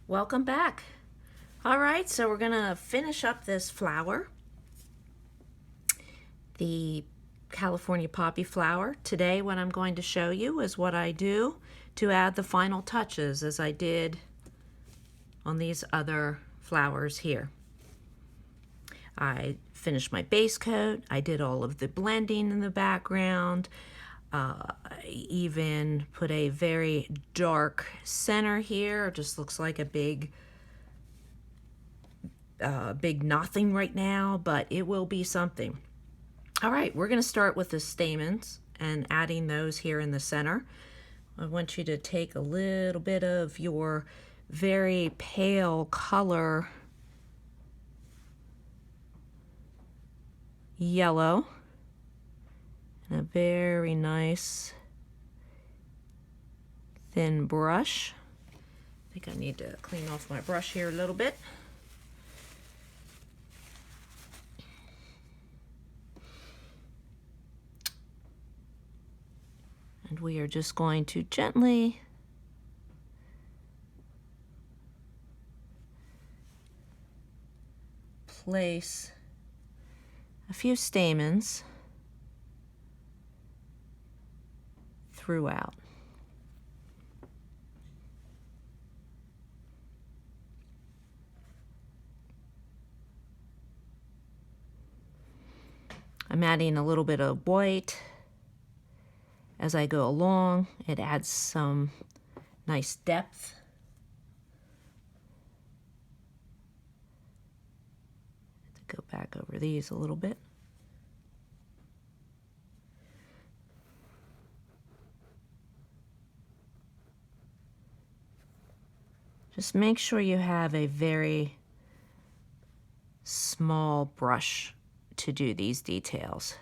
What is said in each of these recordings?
Welcome back. All right, so we're gonna finish up this flower, the California poppy flower. Today what I'm going to show you is what I do to add the final touches as I did on these other flowers here. I finished my base coat, I did all of the blending in the background, I even put a very dark center here. It just looks like a big nothing right now, but it will be something. All right, we're going to start with the stamens and adding those here in the center. I want you to take a little bit of your very pale color yellow and a very nice thin brush. I think I need to clean off my brush here a little bit. And we are just going to gently place a few stamens throughout. I'm adding a little bit of white as I go along. It adds some nice depth. To go back over these a little bit. Just make sure you have a very small brush to do these details.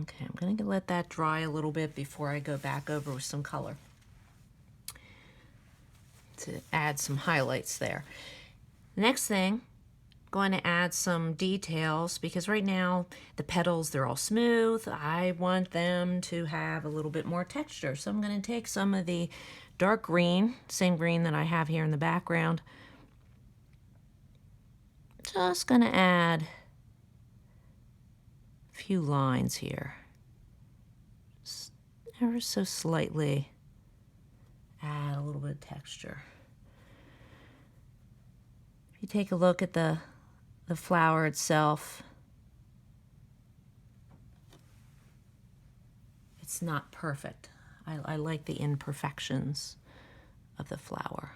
Okay, I'm going to let that dry a little bit before I go back over with some color to add some highlights there. Next thing, I'm going to add some details because right now the petals, they're all smooth. I want them to have a little bit more texture. So I'm going to take some of the dark green, same green that I have here in the background. Just going to add few lines here, just ever so slightly add a little bit of texture. If you take a look at the flower itself, it's not perfect. I like the imperfections of the flower.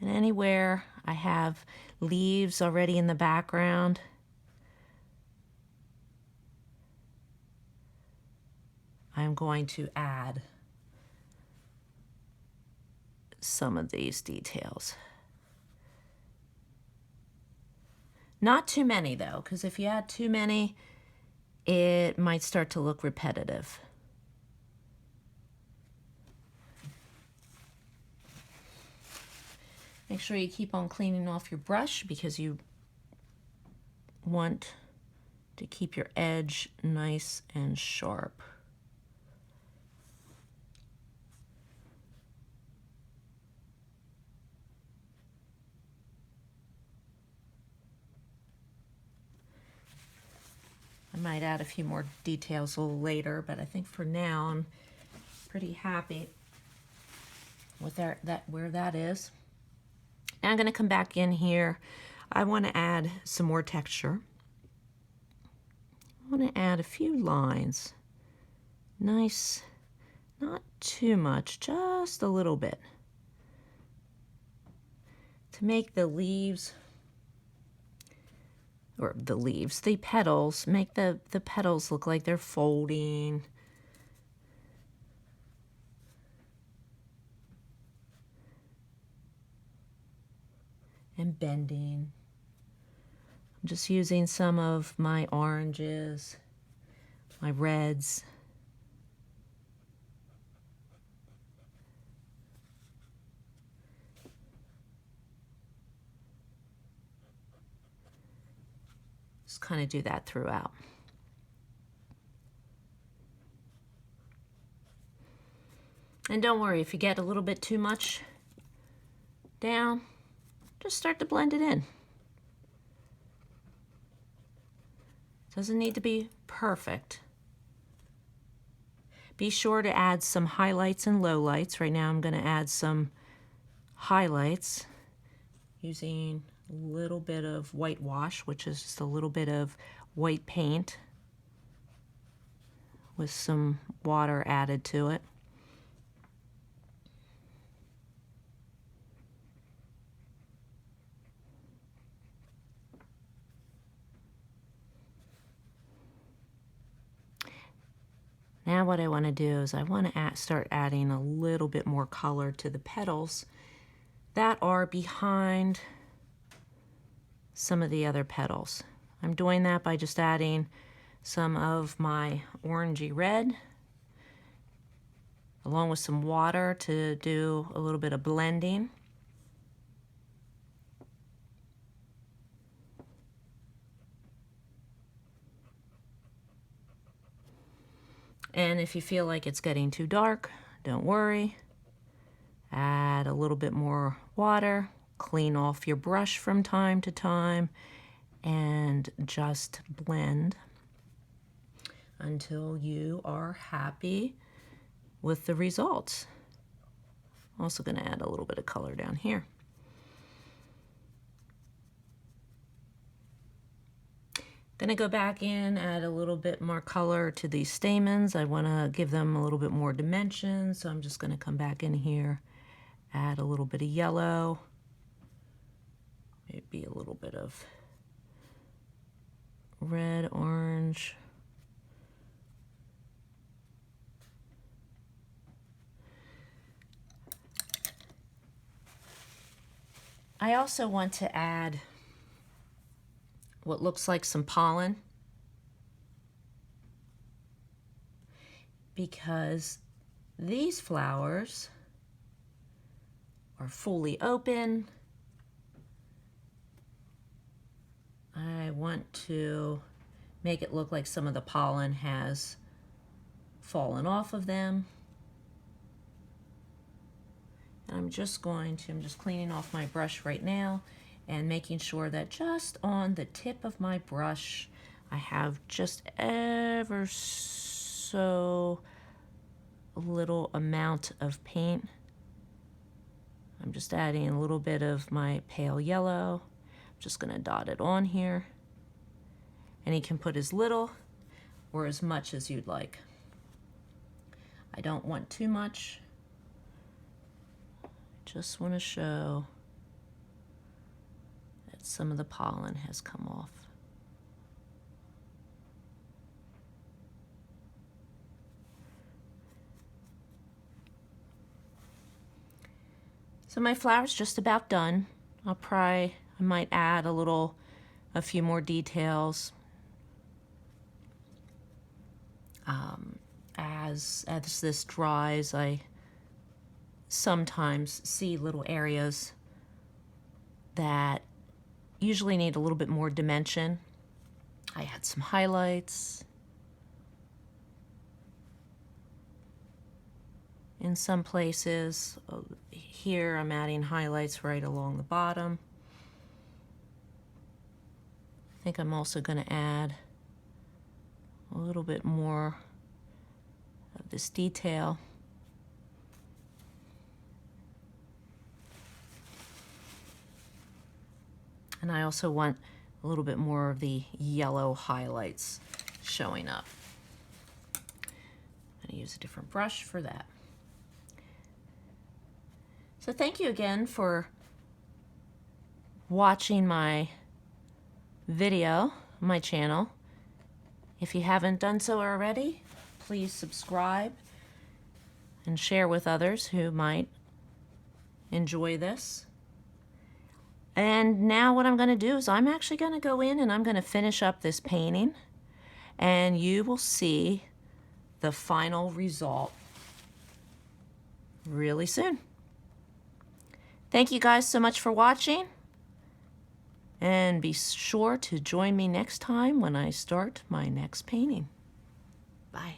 And anywhere I have leaves already in the background, I'm going to add some of these details. Not too many though, because if you add too many, it might start to look repetitive. Make sure you keep on cleaning off your brush because you want to keep your edge nice and sharp. I might add a few more details a little later, but I think for now I'm pretty happy with where that is. Now I'm going to come back in here. I want to add some more texture. I want to add a few lines. Nice, not too much, just a little bit. To make the leaves, or the petals, make the petals look like they're folding. and bending. I'm just using some of my oranges, my reds. Just kind of do that throughout. And don't worry, if you get a little bit too much down, just start to blend it in. Doesn't need to be perfect. Be sure to add some highlights and lowlights. Right now I'm going to add some highlights using a little bit of whitewash, which is just a little bit of white paint with some water added to it. Now what I want to do is I want to start adding a little bit more color to the petals that are behind some of the other petals. I'm doing that by just adding some of my orangey red along with some water to do a little bit of blending. And if you feel like it's getting too dark, don't worry. Add a little bit more water, clean off your brush from time to time, and just blend until you are happy with the results. I'm also going to add a little bit of color down here. Gonna go back in, add a little bit more color to these stamens. I wanna give them a little bit more dimension, so I'm just gonna come back in here, add a little bit of yellow, maybe a little bit of red, orange. I also want to add what looks like some pollen, because these flowers are fully open. I want to make it look like some of the pollen has fallen off of them. And I'm just cleaning off my brush right now and making sure that just on the tip of my brush, I have just ever so little amount of paint. I'm just adding a little bit of my pale yellow. I'm just gonna dot it on here. And you can put as little or as much as you'd like. I don't want too much. I just wanna show some of the pollen has come off. So my flower's just about done. I might add a few more details as this dries. I sometimes see little areas that usually need a little bit more dimension. I add some highlights. In some places, here I'm adding highlights right along the bottom. I think I'm also going to add a little bit more of this detail. And I also want a little bit more of the yellow highlights showing up. I'm going to use a different brush for that. So thank you again for watching my video, my channel. If you haven't done so already, please subscribe and share with others who might enjoy this. And now what I'm going to do is I'm actually going to go in and I'm going to finish up this painting, and you will see the final result really soon. Thank you guys so much for watching, and be sure to join me next time when I start my next painting. Bye.